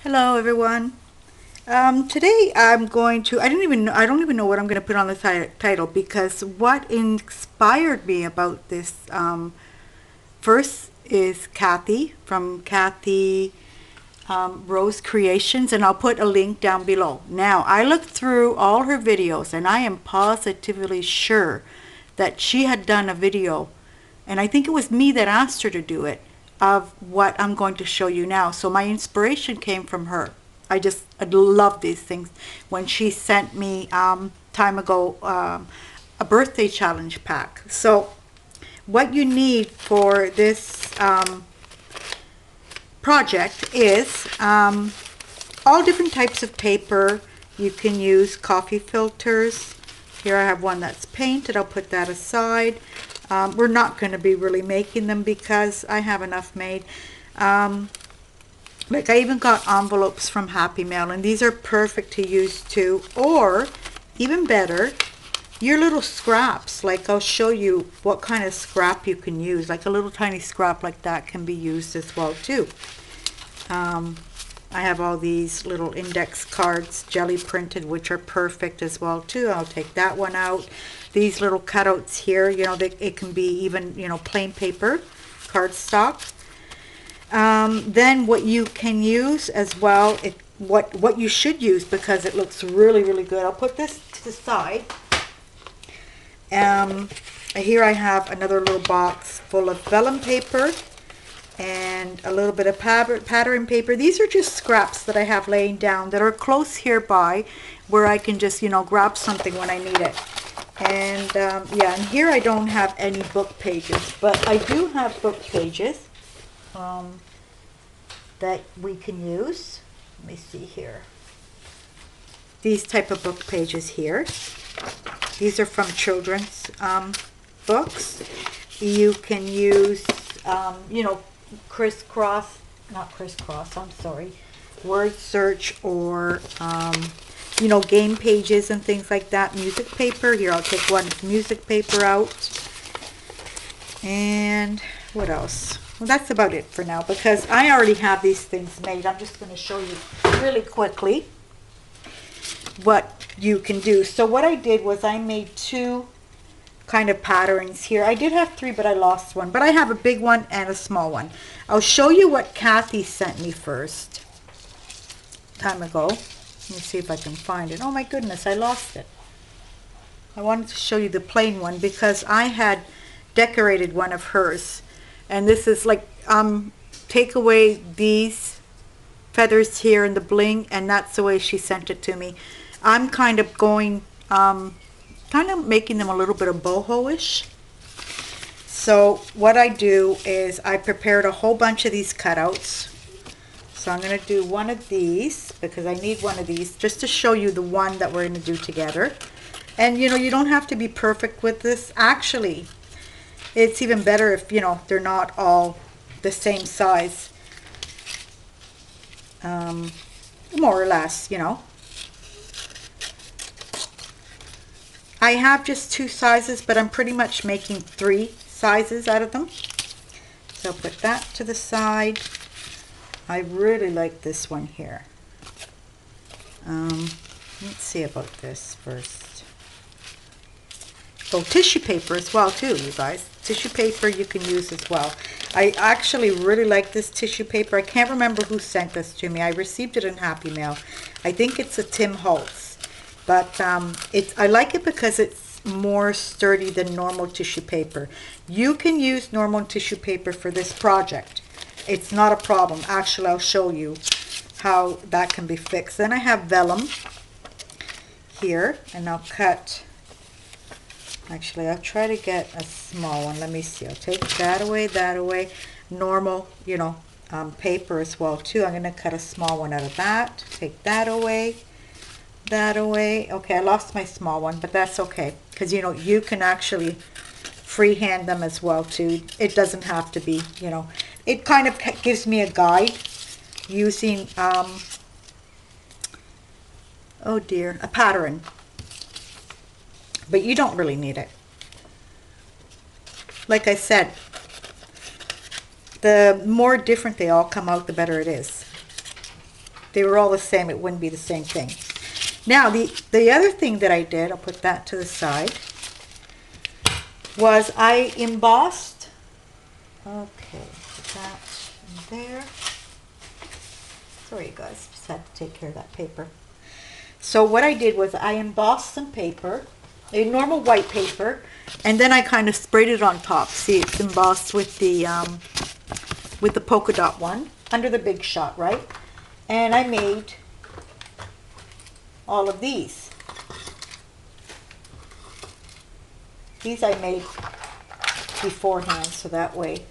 Hello everyone. Today I'm going to I don't even know what I'm going to put on the title because what inspired me about this first is Cathy from Cathy Rose Creations, and I'll put a link down below. Now, I looked through all her videos and I am positively sure that she had done a video, and I think it was me that asked her to do it, of what I'm going to show you now. So my inspiration came from her. I love these things. When she sent me time ago a birthday challenge pack. So what you need for this project is all different types of paper. You can use coffee filters. Here I have one that's painted. I'll put that aside. We're not going to be really making them because I have enough made. Like I even got envelopes from Happy Mail, and these are perfect to use too. Or even better, your little scraps. Like I'll show you what kind of scrap you can use. Like a little tiny scrap like that can be used as well too. I have all these little index cards jelly printed, which are perfect as well too. I'll take that one out. These little cutouts here, it can be even, plain paper, cardstock. Then what you can use as well, what you should use, because it looks really, really good. I'll put this to the side. Here I have another little box full of vellum paper and a little bit of pattern paper. These are just scraps that I have laying down that are close hereby, where I can just, grab something when I need it. And yeah, and here I don't have any book pages, but I do have book pages that we can use. Let me see here. These type of book pages here. These are from children's books. You can use, word search, or game pages and things like that. Music paper. Here, I'll take one music paper out. And what else? Well, that's about it for now, because I already have these things made. I'm just going to show you really quickly what you can do. So what I did was I made two kind of patterns here. I did have three, but I lost one. But I have a big one and a small one. I'll show you what Cathy sent me first time ago. Let me see if I can find it. Oh my goodness, I lost it. I wanted to show you the plain one because I had decorated one of hers. And this is like, take away these feathers here and the bling, and that's the way she sent it to me. I'm kind of going, kind of making them a little bit of boho-ish. So what I do is I prepared a whole bunch of these cutouts. So I'm going to do one of these because I need one of these just to show you the one that we're going to do together. And you don't have to be perfect with this. Actually, it's even better if, they're not all the same size. More or less, I have just two sizes, but I'm pretty much making three sizes out of them. So I'll put that to the side. I really like this one here. Let's see about this first. Oh, tissue paper as well too, you guys. Tissue paper you can use as well. I actually really like this tissue paper. I can't remember who sent this to me. I received it in Happy Mail. I think it's a Tim Holtz. But I like it because it's more sturdy than normal tissue paper. You can use normal tissue paper for this project. It's not a problem. Actually, I'll show you how that can be fixed. Then I have vellum here, and I'll cut. Actually, I'll try to get a small one. Let me see. I'll take that away. Normal, paper as well too. I'm going to cut a small one out of that. Take that away. Okay, I lost my small one, but that's okay. Because, you can actually freehand them as well too. It doesn't have to be, It kind of gives me a guide using, oh dear, a pattern. But you don't really need it. Like I said, the more different they all come out, the better it is. they were all the same, it wouldn't be the same thing. Now, the other thing that I did, I'll put that to the side, was I embossed, okay, put that in there. Sorry, you guys, just had to take care of that paper. So what I did was I embossed some paper, a normal white paper, and then I kind of sprayed it on top. See, it's embossed with the polka dot one under the Big Shot, right? And I made all of these. These I made beforehand, so that way.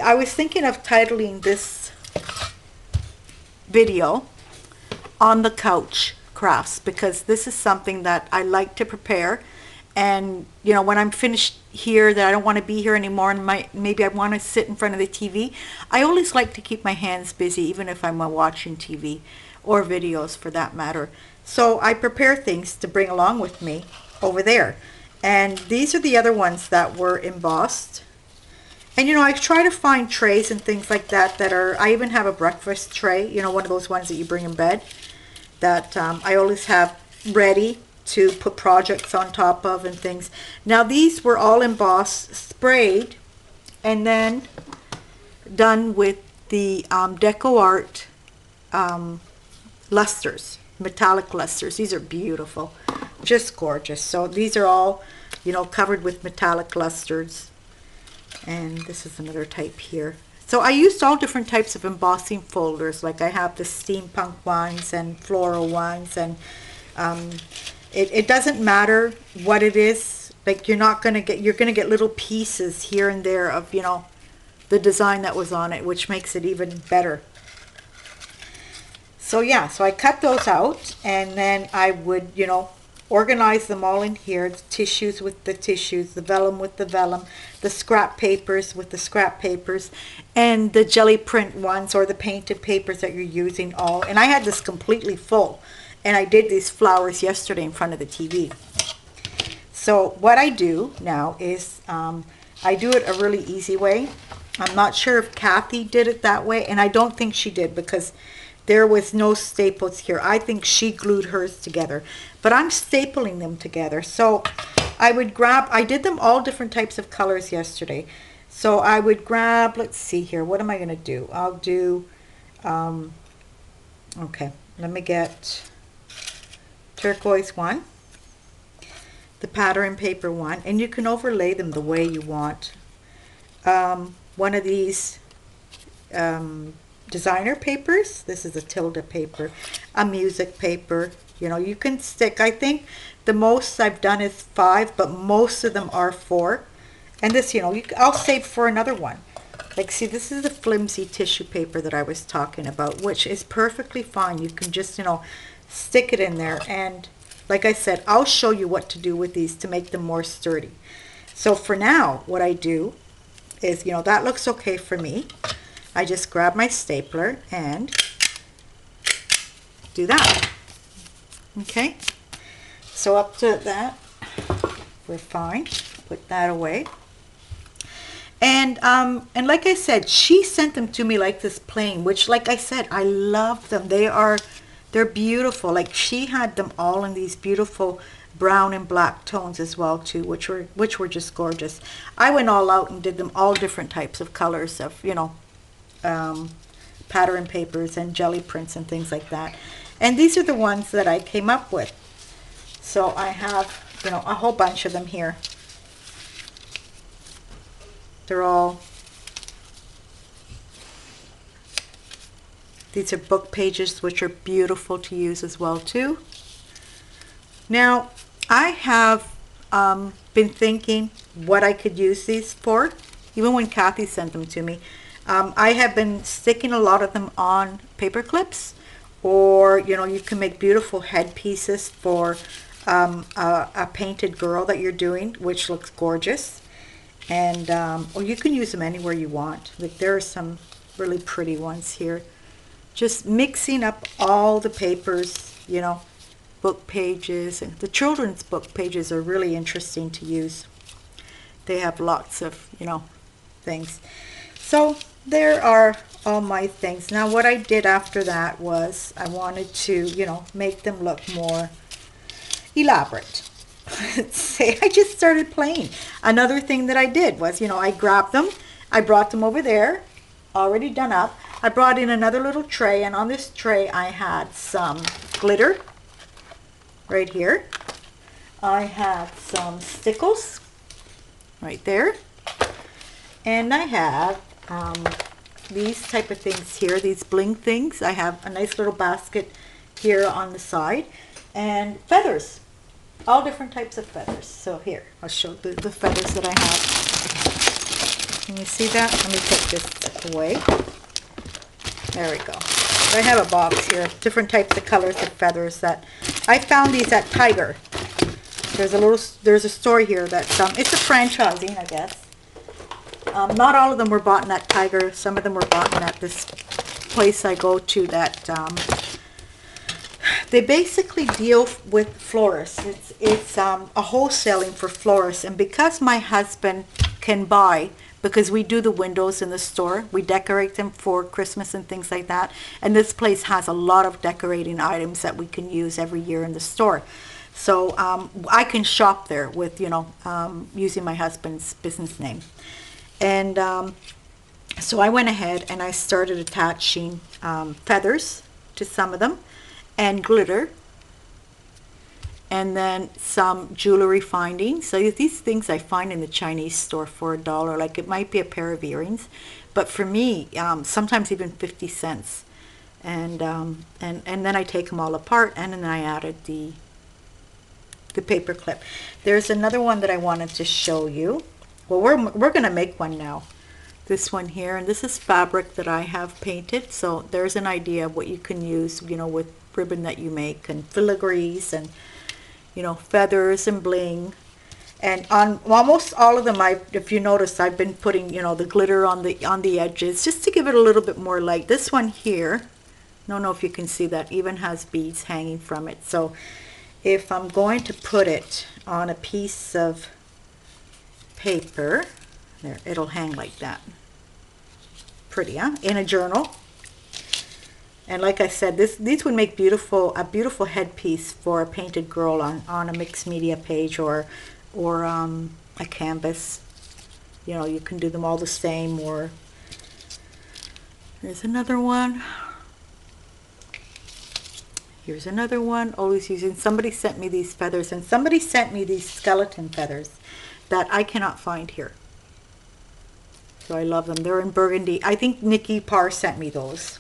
I was thinking of titling this video On the Couch Crafts, because this is something that I like to prepare, and you know, when I'm finished here, that I don't want to be here anymore, and maybe I want to sit in front of the TV, I always like to keep my hands busy, even if I'm watching TV or videos for that matter. So I prepare things to bring along with me over there, and these are the other ones that were embossed. And you know, I try to find trays and things like that that are, I even have a breakfast tray, you know, one of those ones that you bring in bed, that I always have ready to put projects on top of and things. Now these were all embossed, sprayed, and then done with the Deco Art lusters, metallic lusters. These are beautiful, just gorgeous. So these are all, you know, covered with metallic lusters. And this is another type here. So I used all different types of embossing folders, like I have the steampunk ones and floral ones, and it doesn't matter what it is. Like you're gonna get little pieces here and there of, you know, the design that was on it, which makes it even better. So yeah, so I cut those out, and then I would, you know, organize them all in here, the tissues with the tissues, the vellum with the vellum, the scrap papers with the scrap papers, and the jelly print ones or the painted papers that you're using all. And I had this completely full, and I did these flowers yesterday in front of the TV. So what I do now is I do it a really easy way. I'm not sure if Cathy did it that way, and I don't think she did, because there was no staples here. I think she glued hers together, but I'm stapling them together. So I would grab, I did them all different types of colors yesterday. So I would grab, let's see here, what am I going to do? I'll do, okay, let me get turquoise one, the pattern paper one, and you can overlay them the way you want. One of these designer papers. This is a tilde paper, a music paper. You know, you can stick, I think the most I've done is 5, but most of them are 4. And this, you know, I'll save for another one. Like, see, this is the flimsy tissue paper that I was talking about, which is perfectly fine. You can just, you know, stick it in there. And like I said, I'll show you what to do with these to make them more sturdy. So for now, what I do is, you know, that looks okay for me. I just grab my stapler and do that. Okay, so up to that, we're fine. Put that away. And like I said, she sent them to me like this plain, which, like I said, I love them. They're beautiful. Like, she had them all in these beautiful brown and black tones as well too, which were just gorgeous. I went all out and did them all different types of colors of, you know, pattern papers and jelly prints and things like that. And these are the ones that I came up with. So I have, you know, a whole bunch of them here. They're all, these are book pages, which are beautiful to use as well too. Now I have been thinking what I could use these for, even when Cathy sent them to me. I have been sticking a lot of them on paper clips, or, you know, you can make beautiful headpieces for a painted girl that you're doing, which looks gorgeous. And or you can use them anywhere you want. Like, there are some really pretty ones here. Just mixing up all the papers, you know, book pages. And the children's book pages are really interesting to use. They have lots of, you know, things. So there are all my things. Now what I did after that was I wanted to, you know, make them look more elaborate. Say, I just started playing. Another thing that I did was, you know, I grabbed them, I brought them over there, already done up. I brought in another little tray, and on this tray I had some glitter right here. I had some stickles right there. And I have these type of things here, these bling things. I have a nice little basket here on the side, and feathers, all different types of feathers. So here, I'll show the feathers that I have. Can you see that? Let me take this away. There we go. So I have a box here of different types of colors of feathers that I found these at Tiger. There's a store here that's it's a franchising, I guess. Not all of them were bought in at Tiger. Some of them were bought in at this place I go to that they basically deal with florists. It's a wholesaling for florists, and because my husband can buy, because we do the windows in the store, we decorate them for Christmas and things like that, and this place has a lot of decorating items that we can use every year in the store. So I can shop there with, you know, using my husband's business name. And so I went ahead and I started attaching feathers to some of them, and glitter, and then some jewelry findings. So these things I find in the Chinese store for $1, like it might be a pair of earrings, but for me, sometimes even 50 cents. And then I take them all apart, and then I added the paper clip. There's another one that I wanted to show you. Well, we're gonna make one now. This one here, and this is fabric that I have painted. So there's an idea of what you can use, you know, with ribbon that you make, and filigrees, and, you know, feathers and bling. And on almost all of them, if you notice, I've been putting, you know, the glitter on the edges just to give it a little bit more light. This one here, don't know if you can see that, even has beads hanging from it. So if I'm going to put it on a piece of paper, there, it'll hang like that. Pretty, huh? In a journal. And like I said, these would make a beautiful headpiece for a painted girl on a mixed media page, or a canvas. You know, you can do them all the same. Or there's another one. Here's another one. Always using. Somebody sent me these feathers, and somebody sent me these skeleton feathers that I cannot find here. So I love them. They're in burgundy. I think Nikki Parr sent me those.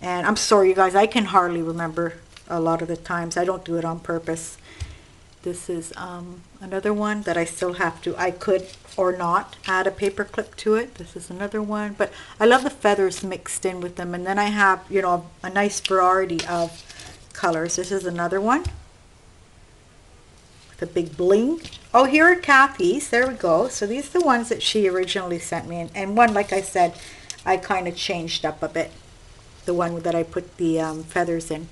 And I'm sorry, you guys, I can hardly remember a lot of the times. I don't do it on purpose. This is another one that I still have to, I could or not add a paper clip to it. This is another one. But I love the feathers mixed in with them. And then I have, you know, a nice variety of colors. This is another one. The big bling. Oh, here are Cathy's. There we go. So these are the ones that she originally sent me. And one, like I said, I kind of changed up a bit. The one that I put the feathers in.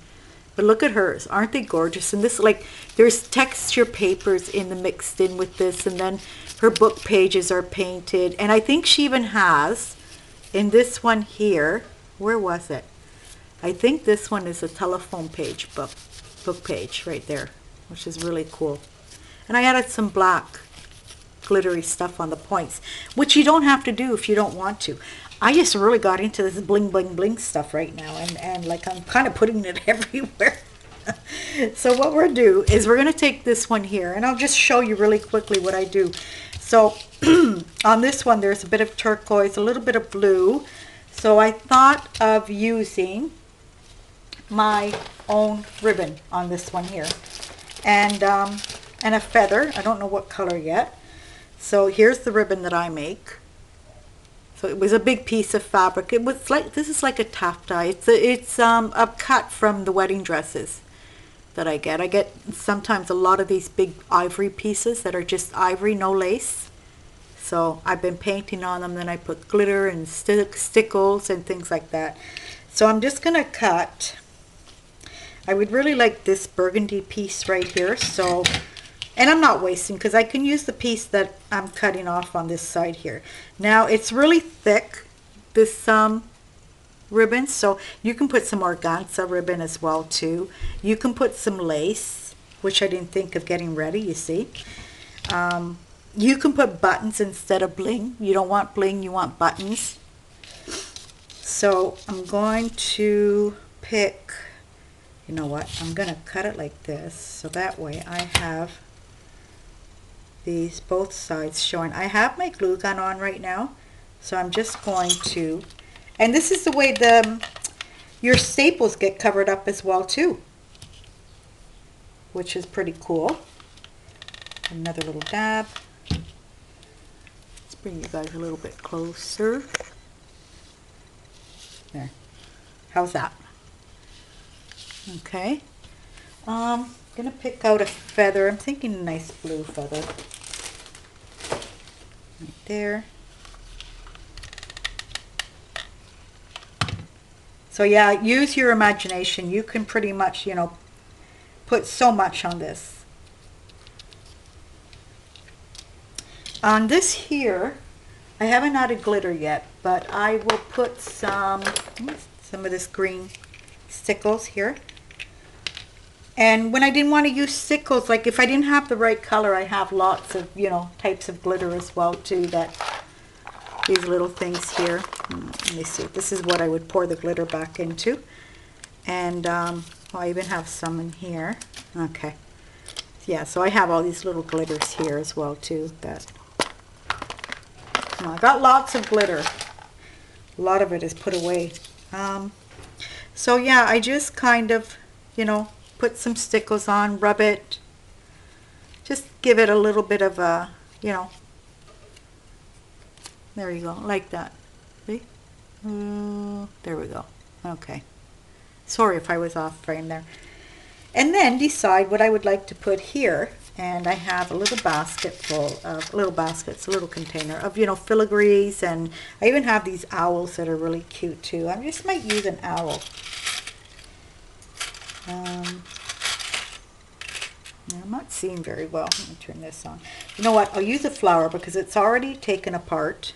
But look at hers. Aren't they gorgeous? And this, like, there's texture papers in the mixed in with this. And then her book pages are painted. And I think she even has, in this one here, where was it? I think this one is a telephone page book page right there, which is really cool. And I added some black glittery stuff on the points, which you don't have to do if you don't want to. I just really got into this bling bling bling stuff right now, and like I'm kind of putting it everywhere. So what we'll do is we're going to take this one here, and I'll just show you really quickly what I do. So on this one there's a bit of turquoise, a little bit of blue. So I thought of using my own ribbon on this one here, and a feather. I don't know what color yet. So here's the ribbon that I make. So it was a big piece of fabric. It was like, this is like a taffeta. It's a cut from the wedding dresses that I get. I get sometimes a lot of these big ivory pieces that are just ivory, no lace. So I've been painting on them. Then I put glitter and stickles and things like that. So I'm just gonna cut. I would really like this burgundy piece right here. So, and I'm not wasting, because I can use the piece that I'm cutting off on this side here. Now it's really thick. this ribbon. So you can put some organza ribbon as well too. You can put some lace, which I didn't think of getting ready, you see. You can put buttons instead of bling. You don't want bling, you want buttons. So I'm going to pick, you know what, I'm going to cut it like this, so that way I have these both sides showing. I have my glue gun on right now, so I'm just going to, and this is the way your staples get covered up as well too, which is pretty cool. Another little dab. Let's bring you guys a little bit closer. There. How's that? Okay. Gonna pick out a feather. I'm thinking a nice blue feather. Right there. So yeah, use your imagination. You can pretty much, you know, put so much on this. On this here, I haven't added glitter yet, but I will put some of this green stickles here. And when I didn't want to use stickles, like if I didn't have the right color, I have lots of, you know, types of glitter as well too, that these little things here. Let me see. This is what I would pour the glitter back into. And well, I even have some in here. Okay. Yeah, so I have all these little glitters here as well too. That I got lots of glitter. A lot of it is put away. So yeah, I just kind of, you know, put some stickles on, rub it. Just give it a little bit of a, you know, there you go, like that. See? There we go. Okay. Sorry if I was off frame there. And then decide what I would like to put here. And I have a little basket full of, a little container of, you know, filigrees, and I even have these owls that are really cute too. I just might use an owl. I'm not seeing very well. Let me turn this on. You know what? I'll use a flower because it's already taken apart.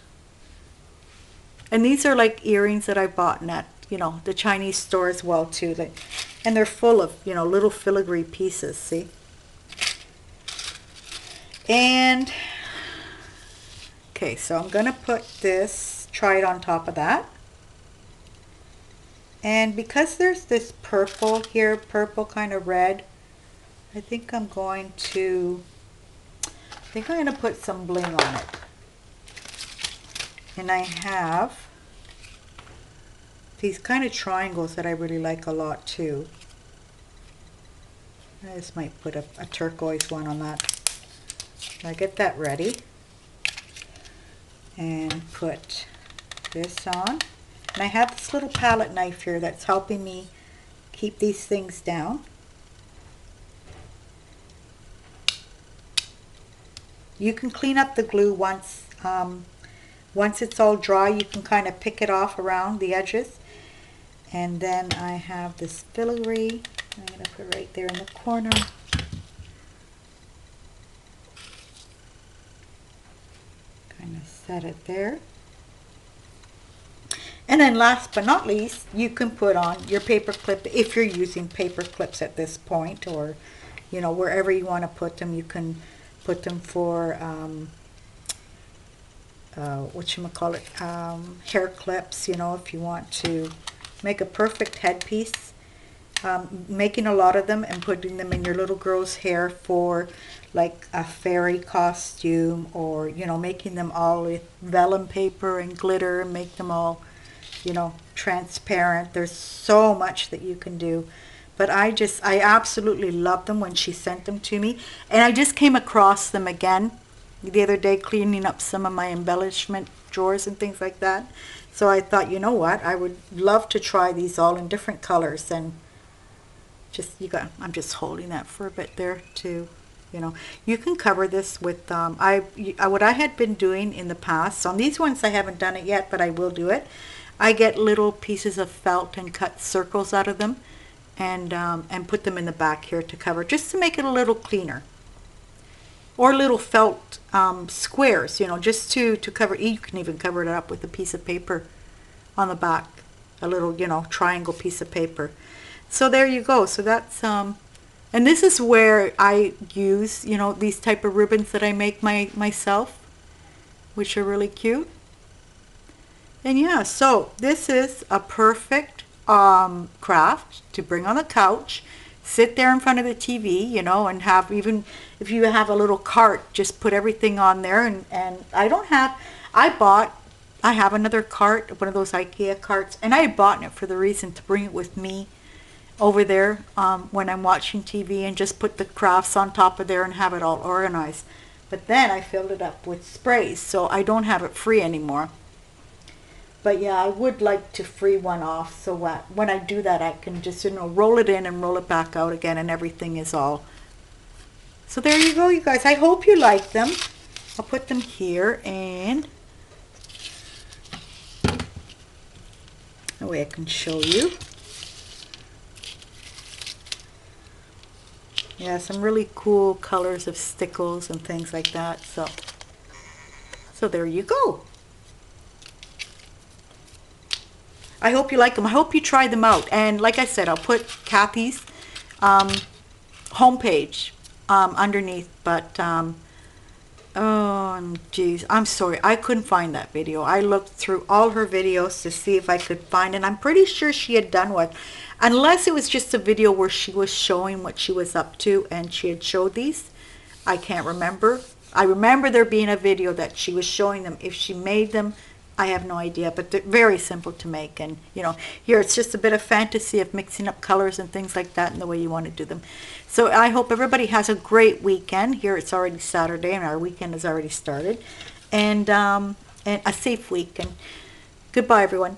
And these are like earrings that I bought at, you know, the Chinese store as well too. Like, and they're full of, you know, little filigree pieces, see? And, okay, so I'm going to put this, try it on top of that. And because there's this purple here, purple kind of red, I think I'm going to put some bling on it. And I have these kind of triangles that I really like a lot too. I just might put a turquoise one on that. I get that ready and put this on. And I have this little palette knife here that's helping me keep these things down. You can clean up the glue once it's all dry. You can kind of pick it off around the edges. And then I have this filigree. I'm going to put right there in the corner. Kind of set it there. And then last but not least, you can put on your paper clip if you're using paper clips at this point, or, you know, wherever you want to put them. You can put them for hair clips, you know, if you want to make a perfect headpiece. Making a lot of them and putting them in your little girl's hair for like a fairy costume, or, you know, making them all with vellum paper and glitter and make them all, you know, transparent. There's so much that you can do. But I absolutely love them when she sent them to me. And I just came across them again the other day cleaning up some of my embellishment drawers and things like that. So I thought, you know what, I would love to try these all in different colors. And I'm just holding that for a bit there too. You know, you can cover this with, what I had been doing in the past, on these ones I haven't done it yet, but I will do it. I get little pieces of felt and cut circles out of them, and put them in the back here to cover, just to make it a little cleaner. Or little felt squares, you know, just to cover. You can even cover it up with a piece of paper on the back, a little, you know, triangle piece of paper. So there you go. So that's and this is where I use, you know, these type of ribbons that I make myself, which are really cute. And yeah, so this is a perfect craft to bring on the couch, sit there in front of the TV, you know, and have, even if you have a little cart, just put everything on there. And I have another cart, one of those IKEA carts, and I had bought it for the reason to bring it with me over there when I'm watching TV, and just put the crafts on top of there and have it all organized. But then I filled it up with sprays, so I don't have it free anymore. But yeah, I would like to free one off, so when I do that, I can just, you know, roll it in and roll it back out again, and everything is all. So there you go, you guys. I hope you like them. I'll put them here, and that way I can show you. Yeah, some really cool colors of stickles and things like that. So there you go. I hope you like them. I hope you try them out. And like I said, I'll put Cathy's homepage underneath. But, oh, geez, I'm sorry. I couldn't find that video. I looked through all her videos to see if I could find it. I'm pretty sure she had done one. Unless it was just a video where she was showing what she was up to and she had showed these. I can't remember. I remember there being a video that she was showing them. If she made them, I have no idea, but they're very simple to make. And, you know, here it's just a bit of fantasy of mixing up colors and things like that, and the way you want to do them. So I hope everybody has a great weekend. Here it's already Saturday, and our weekend has already started. And a safe week. And goodbye, everyone.